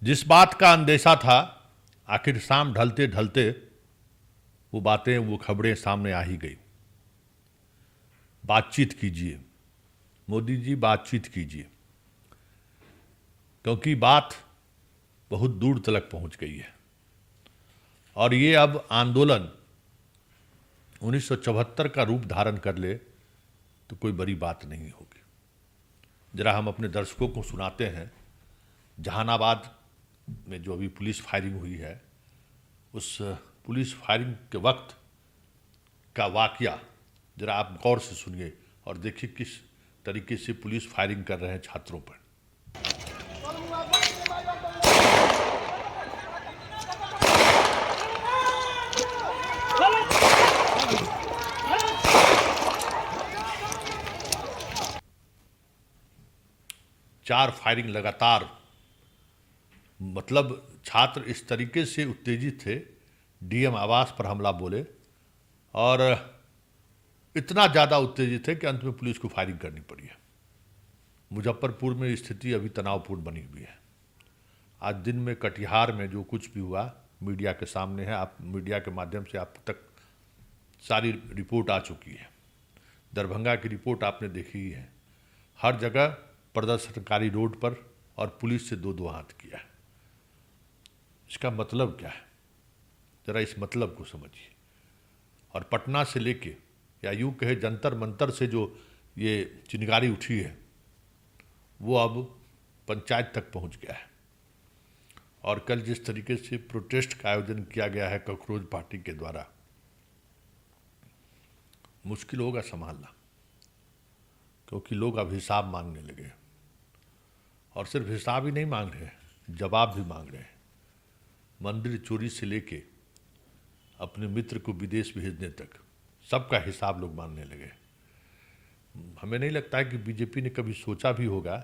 जिस बात का अंदेशा था, आखिर शाम ढलते ढलते वो बातें, वो खबरें सामने आ ही गई। बातचीत कीजिए मोदी जी, बातचीत कीजिए, क्योंकि बात बहुत दूर तक पहुंच गई है और ये अब आंदोलन 1974 का रूप धारण कर ले तो कोई बड़ी बात नहीं होगी। जरा हम अपने दर्शकों को सुनाते हैं जहानाबाद में जो अभी पुलिस फायरिंग हुई है, उस पुलिस फायरिंग के वक्त का वाकया जरा आप गौर से सुनिए और देखिए किस तरीके से पुलिस फायरिंग कर रहे हैं छात्रों पर। चार फायरिंग लगातार, मतलब छात्र इस तरीके से उत्तेजित थे, डीएम आवास पर हमला बोले और इतना ज़्यादा उत्तेजित थे कि अंत में पुलिस को फायरिंग करनी पड़ी है। मुजफ्फरपुर में स्थिति अभी तनावपूर्ण बनी हुई है। आज दिन में कटिहार में जो कुछ भी हुआ मीडिया के सामने है, आप मीडिया के माध्यम से आप तक सारी रिपोर्ट आ चुकी है। दरभंगा की रिपोर्ट आपने देखी ही है। हर जगह प्रदर्शनकारी रोड पर और पुलिस से दो दो हाथ किया है। इसका मतलब क्या है, जरा इस मतलब को समझिए। और पटना से लेके या यूँ कहे जंतर मंतर से जो ये चिंगारी उठी है वो अब पंचायत तक पहुंच गया है। और कल जिस तरीके से प्रोटेस्ट का आयोजन किया गया है कॉकरोच पार्टी के द्वारा, मुश्किल होगा संभालना, क्योंकि लोग अब हिसाब मांगने लगे और सिर्फ हिसाब ही नहीं मांग रहे, जवाब भी मांग रहे हैं। मंदिर चोरी से लेके अपने मित्र को विदेश भेजने तक सबका हिसाब लोग मांगने लगे। हमें नहीं लगता है कि बीजेपी ने कभी सोचा भी होगा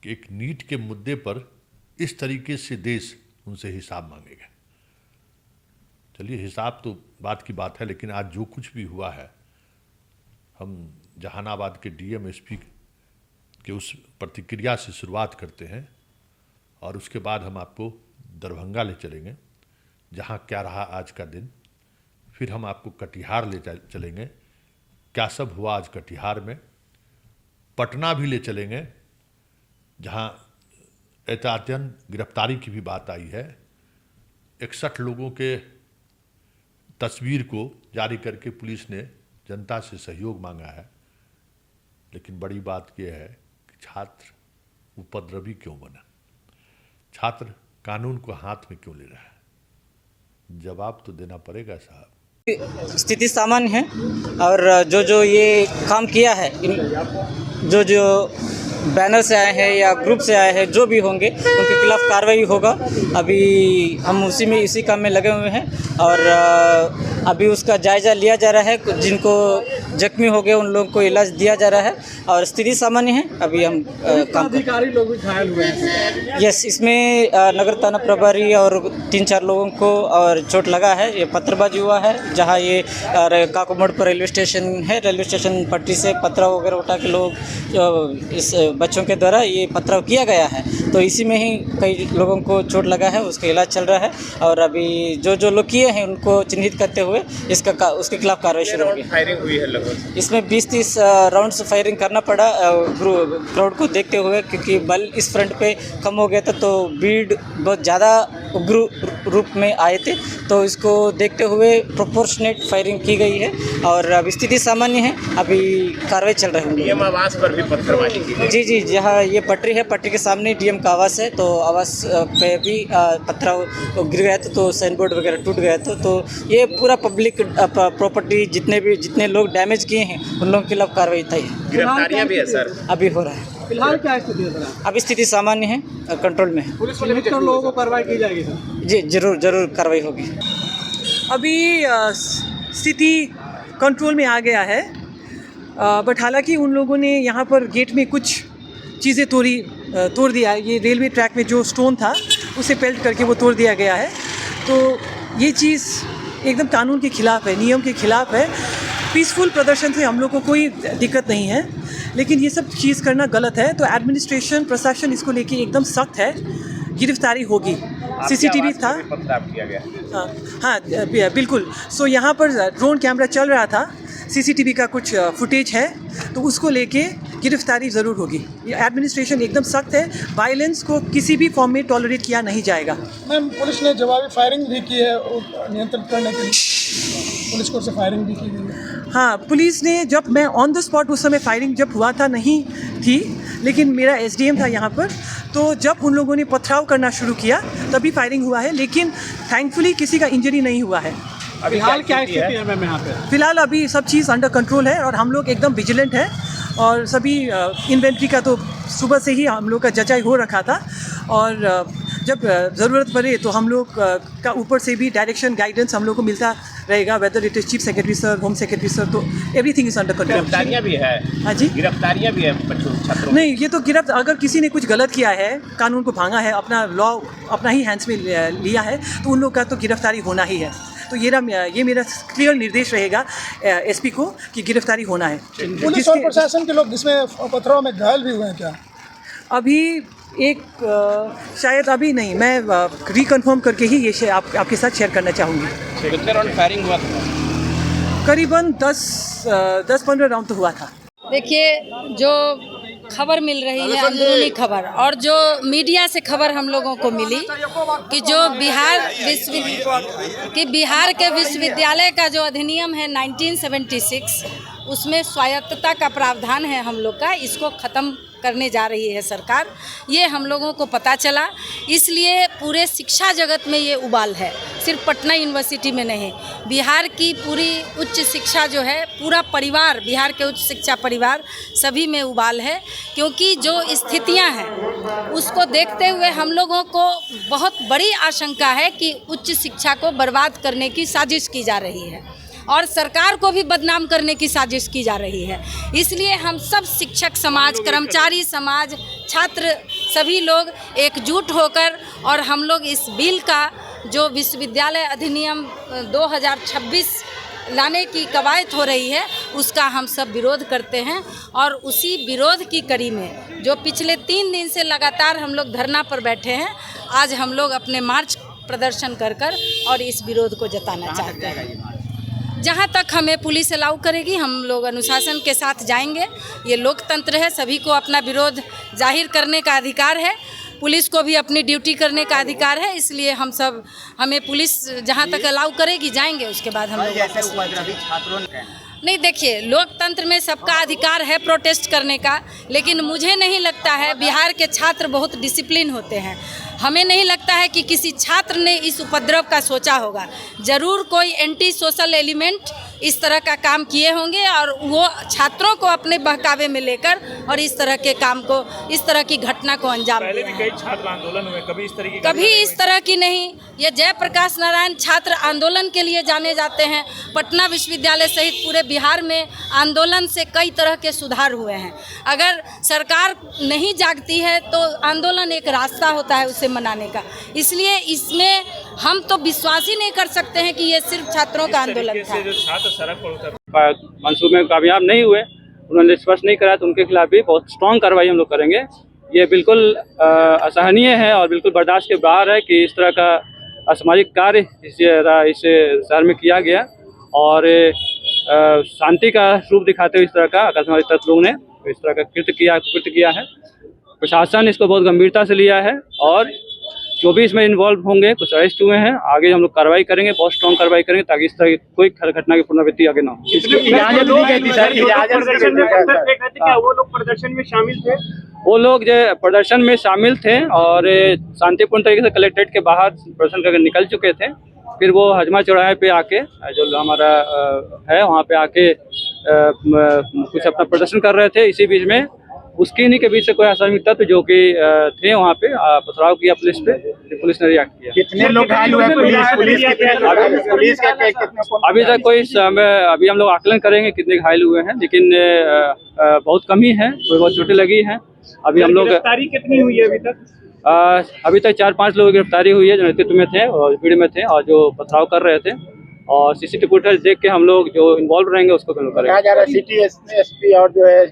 कि एक नीट के मुद्दे पर इस तरीके से देश उनसे हिसाब मांगेगा। चलिए, हिसाब तो बात की बात है, लेकिन आज जो कुछ भी हुआ है, हम जहानाबाद के डीएम एसपी के उस प्रतिक्रिया से शुरुआत करते हैं और उसके बाद हम आपको दरभंगा ले चलेंगे जहां क्या रहा आज का दिन। फिर हम आपको कटिहार ले चलेंगे, क्या सब हुआ आज कटिहार में। पटना भी ले चलेंगे जहां एहतियातन गिरफ्तारी की भी बात आई है। 61 लोगों के तस्वीर को जारी करके पुलिस ने जनता से सहयोग मांगा है। लेकिन बड़ी बात यह है कि छात्र उपद्रवी क्यों बना, छात्र कानून को हाथ में क्यों ले रहा है, जवाब तो देना पड़ेगा साहब। स्थिति सामान्य है और जो ये काम किया है, जो बैनर से आए हैं या ग्रुप से आए हैं, जो भी होंगे उनके खिलाफ कार्रवाई होगा। अभी हम इसी काम में लगे हुए हैं और अभी उसका जायज़ा लिया जा रहा है। जिनको जख्मी हो गए उन लोगों को इलाज दिया जा रहा है और स्थिति सामान्य है। अभी हम काम अधिकारी लोग भी घायल हुए हैं। यस, इसमें नगर थाना प्रभारी और 3-4 लोगों को और चोट लगा है। ये पत्थरबाजी हुआ है जहाँ ये काकोमोड़ पर रेलवे स्टेशन है, रेलवे स्टेशन पटरी से पत्थर वगैरह उठा के लोग इस बच्चों के द्वारा ये पथराव किया गया है। तो इसी में ही कई लोगों को चोट लगा है, उसका इलाज चल रहा है और अभी जो लोग किए हैं उनको चिन्हित करते हुए उसके खिलाफ कार्रवाई शुरू होगी। फायरिंग हुई है लगभग इसमें 20-30 राउंड्स फायरिंग करना पड़ा क्राउड को देखते हुए, क्योंकि बल इस फ्रंट पे कम हो गया था तो भीड़ बहुत ज़्यादा उग्र रूप में आए थे। तो इसको देखते हुए प्रोपोर्शनेट फायरिंग की गई है और अब स्थिति सामान्य है। अभी कार्रवाई चल रही है। डीएम आवास पर भी पत्थरबाजी की गई। जी, जहाँ ये पटरी है, पटरी के सामने डीएम का आवास है, तो आवास पे भी पत्थर गिर गया था, तो साइन बोर्ड वगैरह टूट गया था। तो ये पूरा पब्लिक प्रॉपर्टी जितने लोग डैमेज किए हैं उन लोगों के खिलाफ कार्रवाई थी। गिरफ्तारियां भी है सर, अभी हो रहा है। फिलहाल क्या स्थिति है सर? अभी स्थिति सामान्य है, कंट्रोल में है। पुलिस वाले लोगों को कार्रवाई की जाएगी सर? जी, जरूर कार्रवाई होगी। अभी स्थिति कंट्रोल में आ गया है, बट हालांकि उन लोगों ने यहाँ पर गेट में कुछ चीज़ें तोड़ दिया है। ये रेलवे ट्रैक में जो स्टोन था उसे पेल्ट करके वो तोड़ दिया गया है। तो ये चीज़ एकदम कानून के खिलाफ़ है, नियम के खिलाफ़ है। पीसफुल प्रदर्शन से हम लोग को कोई दिक्कत नहीं है, लेकिन ये सब चीज़ करना गलत है। तो एडमिनिस्ट्रेशन प्रशासन इसको लेके एकदम सख्त है गिरफ्तारी होगी। सीसीटीवी था। पथराव किया गया। हाँ बिल्कुल। सो यहाँ पर ड्रोन कैमरा चल रहा था, सीसीटीवी का कुछ फुटेज है, तो उसको लेके गिरफ्तारी ज़रूर होगी। ये एडमिनिस्ट्रेशन एकदम सख्त है, वायलेंस को किसी भी फॉर्म में टॉलरेट किया नहीं जाएगा। मैम, पुलिस ने जवाबी फायरिंग भी की है नियंत्रित करने के लिए, पुलिस को से फायरिंग भी की गई है। हाँ, पुलिस ने, जब मैं ऑन द स्पॉट उस समय फायरिंग जब हुआ था नहीं थी, लेकिन मेरा एसडीएम था यहाँ पर, तो जब उन लोगों ने पथराव करना शुरू किया तभी फायरिंग हुआ है, लेकिन थैंकफुली किसी का इंजरी नहीं हुआ है। फिलहाल क्या स्थिति है मैम यहाँ पे? फिलहाल अभी सब चीज़ अंडर कंट्रोल है और हम लोग एकदम विजिलेंट हैं, और सभी इन्वेंट्री का तो सुबह से ही हम लोग का जचाई हो रखा था, और जब ज़रूरत पड़े तो हम लोग का ऊपर से भी डायरेक्शन गाइडेंस हम लोग को मिलता रहेगा, whether it is chief secretary sir, home secretary sir, तो एवरीथिंग इज़ अंडर कंट्रोल। गिरफ्तारियाँ भी है? हाँ जी, गिरफ्तारियाँ भी है छात्रों? नहीं, ये तो अगर किसी ने कुछ गलत किया है, कानून को भांगा है, अपना लॉ अपना ही हैंड्स में लिया है, तो उन लोग का तो गिरफ्तारी होना ही है। तो ये मेरा क्लियर निर्देश रहेगा एसपी को कि गिरफ्तारी होना है। पुलिस और प्रशासन के लोग जिसमें पथराव में घायल भी हुए हैं क्या? अभी एक शायद अभी नहीं, मैं रिकन्फर्म करके ही ये आपके साथ शेयर करना चाहूँगी। कितने राउंड फायरिंग हुआ था? करीबन 10-15 राउंड तो हुआ था। देखिए, जो खबर मिल रही है, अंदरूनी खबर, और जो मीडिया से खबर हम लोगों को मिली कि जो बिहार के विश्वविद्यालय का जो अधिनियम है 1976, उसमें स्वायत्तता का प्रावधान है हम लोग का, इसको ख़त्म करने जा रही है सरकार, ये हम लोगों को पता चला। इसलिए पूरे शिक्षा जगत में ये उबाल है, सिर्फ पटना यूनिवर्सिटी में नहीं, बिहार की पूरी उच्च शिक्षा जो है, पूरा परिवार, बिहार के उच्च शिक्षा परिवार सभी में उबाल है, क्योंकि जो स्थितियां हैं उसको देखते हुए हम लोगों को बहुत बड़ी आशंका है कि उच्च शिक्षा को बर्बाद करने की साजिश की जा रही है और सरकार को भी बदनाम करने की साजिश की जा रही है। इसलिए हम सब शिक्षक समाज, कर्मचारी समाज, छात्र, सभी लोग एकजुट होकर, और हम लोग इस बिल का जो विश्वविद्यालय अधिनियम 2026 लाने की कवायद हो रही है, उसका हम सब विरोध करते हैं। और उसी विरोध की कड़ी में जो पिछले 3 दिन से लगातार हम लोग धरना पर बैठे हैं, आज हम लोग अपने मार्च प्रदर्शन कर और इस विरोध को जताना चाहते हैं। जहाँ तक हमें पुलिस अलाउ करेगी, हम लोग अनुशासन के साथ जाएंगे। ये लोकतंत्र है, सभी को अपना विरोध जाहिर करने का अधिकार है, पुलिस को भी अपनी ड्यूटी करने का अधिकार है। इसलिए हमें पुलिस जहाँ तक अलाउ करेगी जाएंगे, उसके बाद हम लोग नहीं। देखिए, लोकतंत्र में सबका अधिकार है प्रोटेस्ट करने का, लेकिन मुझे नहीं लगता है, बिहार के छात्र बहुत डिसिप्लिन होते हैं, हमें नहीं लगता है कि किसी छात्र ने इस उपद्रव का सोचा होगा। ज़रूर कोई एंटी सोशल एलिमेंट इस तरह का काम किए होंगे और वो छात्रों को अपने बहकावे में लेकर और इस तरह के काम को, इस तरह की घटना को अंजाम दिया। पहले भी कई छात्र आंदोलन हुए, कभी इस तरह की नहीं। ये जयप्रकाश नारायण छात्र आंदोलन के लिए जाने जाते हैं। पटना विश्वविद्यालय सहित पूरे बिहार में आंदोलन से कई तरह के सुधार हुए हैं। अगर सरकार नहीं जागती है तो आंदोलन एक रास्ता होता है उसे मनाने का। इसलिए इसमें हम तो विश्वास ही नहीं कर सकते हैं कि ये सिर्फ छात्रों का आंदोलन था। जो छात्र सड़क पर उतर मंसूबे में कामयाब नहीं हुए, उन्होंने स्पष्ट नहीं कराया, तो उनके खिलाफ भी बहुत स्ट्रॉन्ग कार्रवाई हम लोग करेंगे। ये बिल्कुल असहनीय है और बिल्कुल बर्दाश्त के बाहर है कि इस तरह का असामाजिक कार्य इस शहर में किया गया और शांति का रूप दिखाते हुए इस तरह का असामाजिक तत्वों ने इस तरह का कृत्य किया है। प्रशासन इसको बहुत गंभीरता से लिया है और जो भी इसमें इन्वॉल्व होंगे, कुछ अरेस्ट हुए हैं, आगे हम लोग कार्रवाई करेंगे, बहुत स्ट्रॉन्ग कार्रवाई करेंगे ताकि इस तरह की कोई घटना की पुनरावृत्ति आगे ना हो। वो लोग प्रदर्शन में शामिल थे? वो लोग जो प्रदर्शन में शामिल थे और शांतिपूर्ण तरीके से कलेक्ट्रेट के बाहर प्रदर्शन करके निकल चुके थे। फिर वो हजमा चौराहे पे आके, जो हमारा है वहाँ पे आके कुछ अपना प्रदर्शन कर रहे थे। इसी बीच में उसकी इन्हीं के बीच से कोई असामाजिक तत्व जो कि थे वहाँ पे पथराव किया पुलिस पे, पुलिस ने रिएक्ट किया। कितने लोग घायल हुए? पुलिस अभी तक कोई अभी हम लोग आकलन करेंगे कितने घायल हुए हैं, लेकिन बहुत कम ही है, कोई बहुत चोटें लगी हैं। अभी हम लोग गिरफ्तारी कितनी हुई है अभी तक? अभी तक 4-5 लोगों की गिरफ्तारी हुई है जो नेतृत्व में थे और भीड़ में थे और जो पथराव कर रहे थे। और सीसीटीवी फुटेज देख के हम लोग जो इन्वॉल्व रहेंगे उसको हम लोग कहा करेंगे। जा रहा है सिटी एसपी और जो है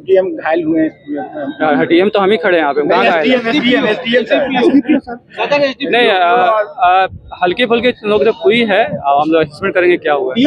डीएम घायल हुए हैं। डीएम तो हम ही खड़े हैं यहाँ पे, कहाँ घायल है? नहीं, हल्की फुल्की लोग जब हुई है, अब हम लोग एक्सपेक्ट करेंगे क्या हुआ है।